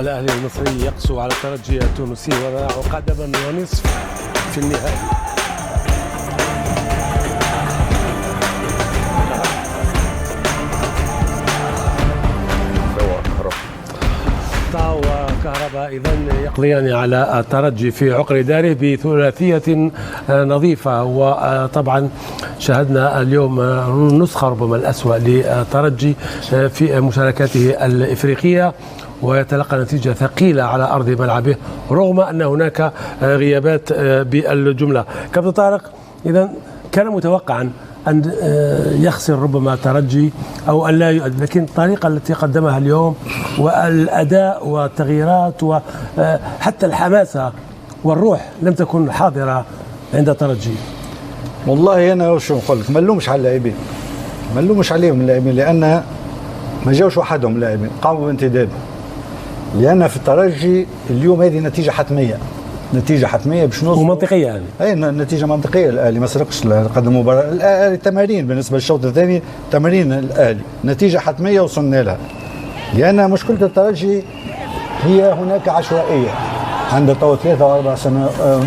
الأهلي المصري يقسو على الترجي التونسي ومنع قدما ونصف في النهائي. وكهرباء إذن يقضيان على الترجي في عقر داره بثلاثية نظيفة. وطبعا شاهدنا اليوم نسخة ربما الأسوأ للترجي في مشاركاته الإفريقية، ويتلقى نتيجة ثقيلة على أرض ملعبه رغم أن هناك غيابات بالجملة. كابتن طارق، إذن كان متوقعا أن يخسر ربما الترجي أو أن لا يؤدي، لكن الطريقة التي قدمها اليوم والأداء والتغييرات وحتى الحماسة والروح لم تكن حاضرة عند الترجي. والله أنا شو نقول لك، ما نلومش على اللاعبين، ما نلومش عليهم اللاعبين، لأن ما جاوش وحدهم اللاعبين، قاموا بانتداب. لأن في الترجي اليوم هذه نتيجة حتمية، نتيجة حتمية باش نوصل ومنطقية يعني. أي نتيجة منطقية. الأهلي ما سرقش، قدم مباراة الأهلي تمارين بالنسبة للشوط الثاني، تمارين الأهلي نتيجة حتمية وصلنا لها. لأن مشكلة الترجي هي هناك عشوائية، عنده تو 3 أو 4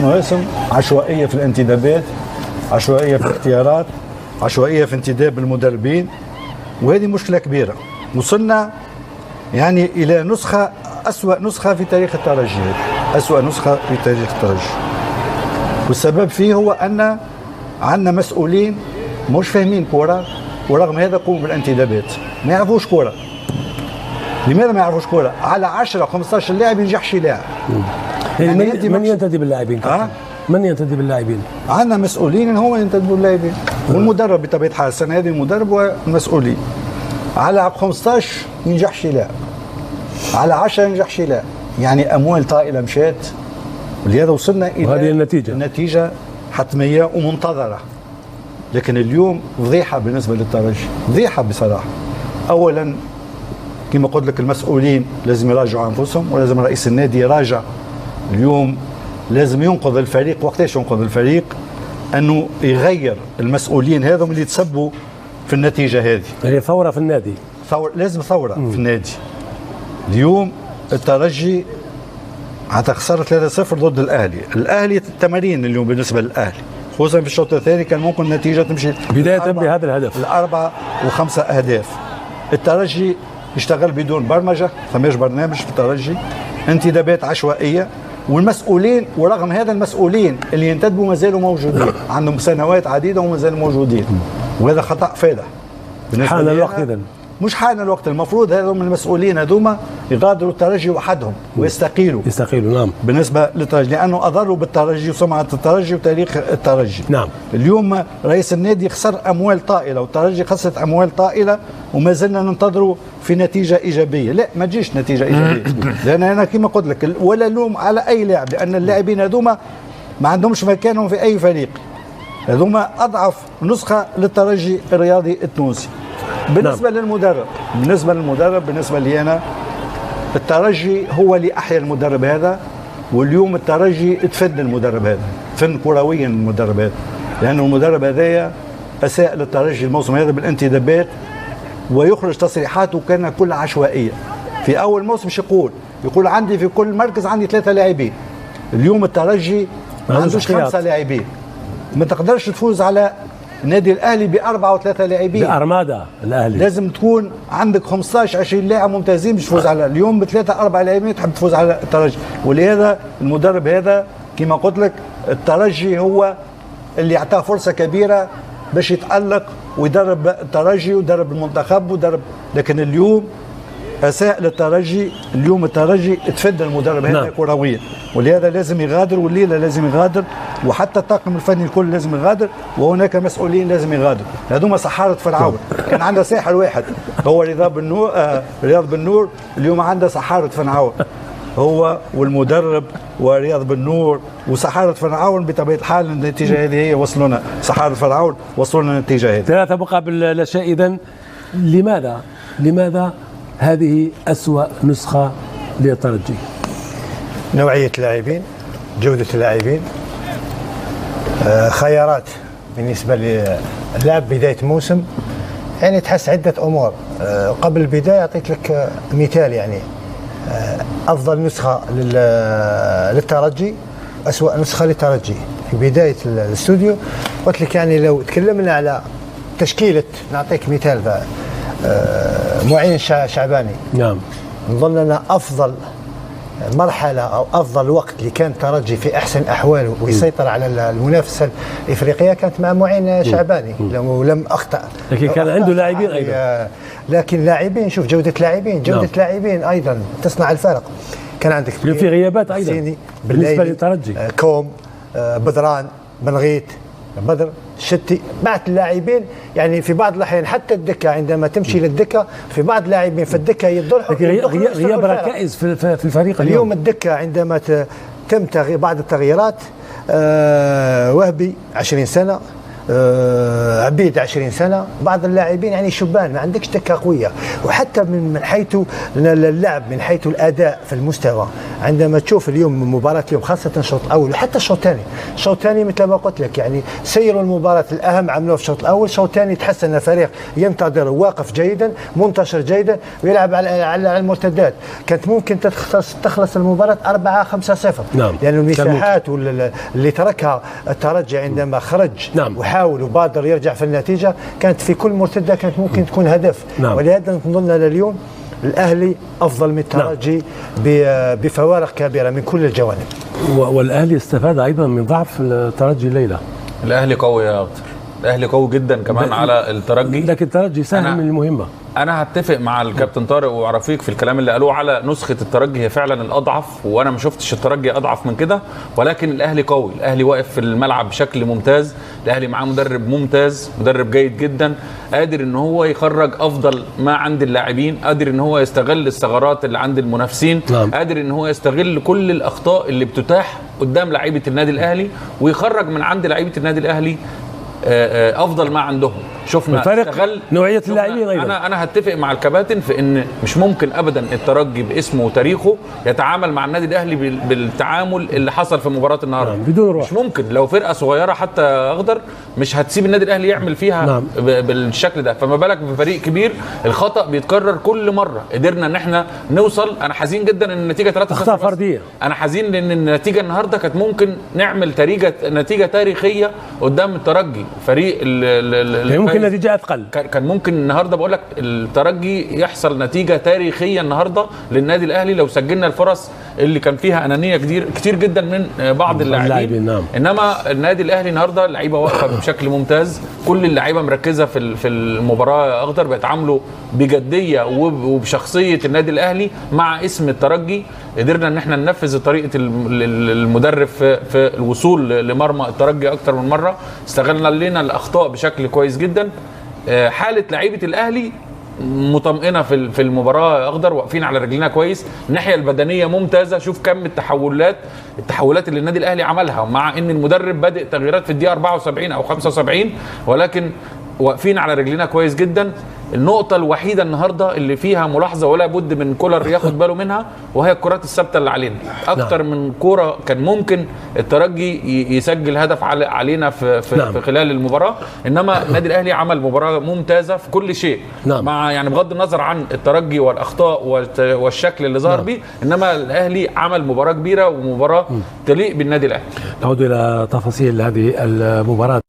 مواسم عشوائية في الانتدابات، عشوائية في الاختيارات، عشوائية في انتداب المدربين، وهذه مشكلة كبيرة. وصلنا يعني إلى نسخة أسوأ نسخة في تاريخ الترجي، أسوأ نسخة في تاريخ الترجي. والسبب فيه هو أن عندنا مسؤولين مش فاهمين كورة، ورغم هذا قوموا بالانتدابات، ما يعرفوش كورة. لماذا ما يعرفوش كورة؟ على 10 15 لاعب ينجحش لاعب. يعني من ينتدب باللاعبين؟ من ينتدب باللاعبين؟ عندنا مسؤولين هم ينتدبوا باللاعبين، والمدرب بطبيعة الحال السنة هذه المدرب والمسؤولين. على 15 ينجحش لاعب، على 10 ينجحش لاعب، يعني أموال طائلة مشات، ولهذا وصلنا إلى وهذه النتيجة حتمية ومنتظرة. لكن اليوم فضيحة بالنسبة للترجي، فضيحة بصراحة. أولا كما قلت لك المسؤولين لازم يراجعوا أنفسهم، ولازم رئيس النادي يراجع اليوم، لازم ينقذ الفريق. وقتاش ينقذ الفريق؟ أنه يغير المسؤولين هذم اللي تسبوا في النتيجة هذه. هي ثورة في النادي، لازم ثورة في النادي. اليوم الترجي خسر 3-0 ضد الأهلي. الأهلي التمارين اليوم بالنسبة للأهلي خصوصا في الشوط الثاني كان ممكن النتيجة تمشي بداية بهذا الهدف، 4 و5 أهداف. الترجي يشتغل بدون برمجة، فماش برنامج في الترجي، انتدابات عشوائية، والمسؤولين ورغم هذا المسؤولين اللي ينتدبوا ما زالوا موجودين، عندهم سنوات عديدة وما زالوا موجودين، وهذا خطأ فادح. حان الوقت إذن، مش حان الوقت، المفروض هذول المسؤولين هذوما يغادروا الترجي وحدهم ويستقيلوا. نعم، بالنسبة للترجي، لأنه أضروا بالترجي وسمعة الترجي وتاريخ الترجي. نعم. اليوم رئيس النادي خسر أموال طائلة، والترجي خسرت أموال طائلة، وما زلنا ننتظروا في نتيجة إيجابية. لا، ما تجيش نتيجة إيجابية، لأن أنا كما قلت لك ولا لوم على أي لاعب، لأن اللاعبين هذوما ما عندهمش مكانهم في أي فريق، هذوما أضعف نسخة للترجي الرياضي التونسي. بالنسبة للمدرب، بالنسبة لي أنا، الترجي هو اللي أحيا المدرب هذا، واليوم الترجي تفن المدرب هذا، تفن كرويا المدرب هذا، لأنه المدرب هذايا أساء للترجي الموسم هذا بالانتدابات، ويخرج تصريحاته كان كلها عشوائية. في أول موسم يقول عندي في كل مركز عندي 3 لاعبين. اليوم الترجي ما عندوش 5 لاعبين، ما تقدرش تفوز على النادي الاهلي ب4 و3 لاعبين، بارمادا الاهلي لازم تكون عندك 15 20 لاعب ممتازين باش تفوز على. اليوم ب3 4 لاعبين تحب تفوز على الترجي. ولهذا المدرب هذا كما قلت لك الترجي هو اللي اعطاه فرصه كبيره باش يتالق ويدرب الترجي ويدرب المنتخب لكن اليوم اساء للترجي. اليوم الترجي تفد المدرب هذا كرويا، ولهذا لازم يغادر، والليله لازم يغادر، وحتى الطاقم الفني الكل لازم يغادر، وهناك مسؤولين لازم يغادروا. هذوما سحاره فرعون. كان عندها ساحر واحد هو رياض بن نور، اليوم عندها سحاره فرعون، هو والمدرب ورياض بن نور وسحاره فرعون. بطبيعه الحال النتيجه هذه هي وصلنا، سحاره فرعون وصلنا النتيجه هذه 3 مقابل لا شيء. إذن لماذا هذه أسوأ نسخة للترجي؟ نوعية اللاعبين، جودة اللاعبين، خيارات بالنسبة للاعب بداية موسم، يعني تحس عدة أمور. قبل البداية أعطيت لك مثال، يعني افضل نسخه للترجي، اسوأ نسخه للترجي. في بدايه الاستوديو قلت لك يعني لو تكلمنا على تشكيله، نعطيك مثال معين شعباني. نعم. نظن أن أفضل مرحلة أو أفضل وقت اللي كان الترجي في أحسن أحواله ويسيطر على المنافسة الإفريقية كانت مع معين شعباني لو لم أخطأ. لكن كان عنده لاعبين أيضا. لكن لاعبين، شوف جودة لاعبين، جودة لاعبين أيضا تصنع الفارق. كان عندك في غيابات أيضا بالنسبة للترجي، كوم، بدران، بنغيت، بدر، شتي، بعض اللاعبين يعني في بعض الأحيان حتى الدكة عندما تمشي للدكة في بعض اللاعبين في الدكة يضلحوا. غياب ركائز في الفريق اليوم الدكة عندما تم بعض التغييرات، وهبي 20 سنة، عبيد 20 سنة، بعض اللاعبين يعني شبان، ما عندكش دكة قوية. وحتى من حيث اللعب، من حيث الأداء في المستوى، عندما تشوف اليوم مباراة اليوم خاصة الشوط الأول وحتى الشوط الثاني، الشوط الثاني مثل ما قلت لك يعني سيروا المباراة الأهم عملوه في الشوط الأول، الشوط الثاني تحسن الفريق ينتظر، واقف جيدا، منتشر جيدا، ويلعب على المرتدات. كانت ممكن تخلص المباراة 4-5-0. نعم. لأن المساحات اللي تركها الترجي عندما خرج وحاول وبادر يرجع في النتيجة كانت في كل مرتدة كانت ممكن تكون هدف. ولهذا نظن لليوم الأهلي أفضل من الترجي بفوارق كبيرة من كل الجوانب. والأهلي استفاد أيضا من ضعف الترجي الليلة. الأهلي قوي يا أكتر، الأهلي قوي جدا كمان على الترجي، لكن الترجي سهل من المهمة. أنا هتفق مع الكابتن طارق ورفيق في الكلام اللي قالوه على نسخة الترجي، هي فعلا الأضعف، وأنا ما شفتش الترجي أضعف من كده، ولكن الأهلي قوي، الأهلي واقف في الملعب بشكل ممتاز، الأهلي معاه مدرب ممتاز، مدرب جيد جدا، قادر إن هو يخرج أفضل ما عند اللاعبين، قادر إن هو يستغل الثغرات اللي عند المنافسين، قادر إن هو يستغل كل الأخطاء اللي بتتاح قدام لعيبة النادي الأهلي، ويخرج من عند لعيبة النادي الأهلي افضل ما عندهم. شفنا نوعيه اللاعبين ايضا. انا هتفق مع الكباتن في ان مش ممكن ابدا الترجي باسمه وتاريخه يتعامل مع النادي الاهلي بالتعامل اللي حصل في مباراه النهارده. بدون روح. مش ممكن، لو فرقه صغيره حتى اخضر مش هتسيب النادي الاهلي يعمل فيها بالشكل ده، فما بالك بفريق كبير الخطا بيتكرر كل مره. قدرنا ان احنا نوصل. انا حزين جدا ان النتيجه 3-0 اخطاء فرديه. انا حزين لان النتيجه النهارده كانت ممكن نعمل نتيجه تاريخيه قدام الترجي، فريق ممكن نتيجه اثقل. كان ممكن النهارده بقول لك الترجي يحصل نتيجه تاريخيه النهارده للنادي الاهلي لو سجلنا الفرص اللي كان فيها انانيه كتير جدا من بعض اللاعبين. انما النادي الاهلي النهارده اللعيبه واقفه بشكل ممتاز، كل اللعيبه مركزه في المباراه اخضر، بيتعاملوا بجديه وبشخصيه النادي الاهلي مع اسم الترجي. قدرنا ان احنا ننفذ طريقه المدرب في الوصول لمرمى الترجي اكتر من مره، استغلنا لنا الاخطاء بشكل كويس جدا. حاله لعيبه الاهلي مطمئنه في المباراه اخضر، واقفين على رجلنا كويس، الناحيه البدنيه ممتازه. شوف كم التحولات اللي النادي الاهلي عملها، مع ان المدرب بادئ تغييرات في الدقيقه 74 او 75، ولكن واقفين على رجلنا كويس جدا. النقطة الوحيدة النهاردة اللي فيها ملاحظة ولا بد من كولر ياخد باله منها، وهي الكرات الثابتة اللي علينا. أكتر من كرة كان ممكن الترجي يسجل هدف علينا في خلال المباراة، إنما النادي الأهلي عمل مباراة ممتازة في كل شيء. مع يعني بغض النظر عن الترجي والأخطاء والشكل اللي ظهر بيه، إنما الأهلي عمل مباراة كبيرة ومباراة تليق بالنادي الأهلي. نعود إلى تفاصيل هذه المباراة.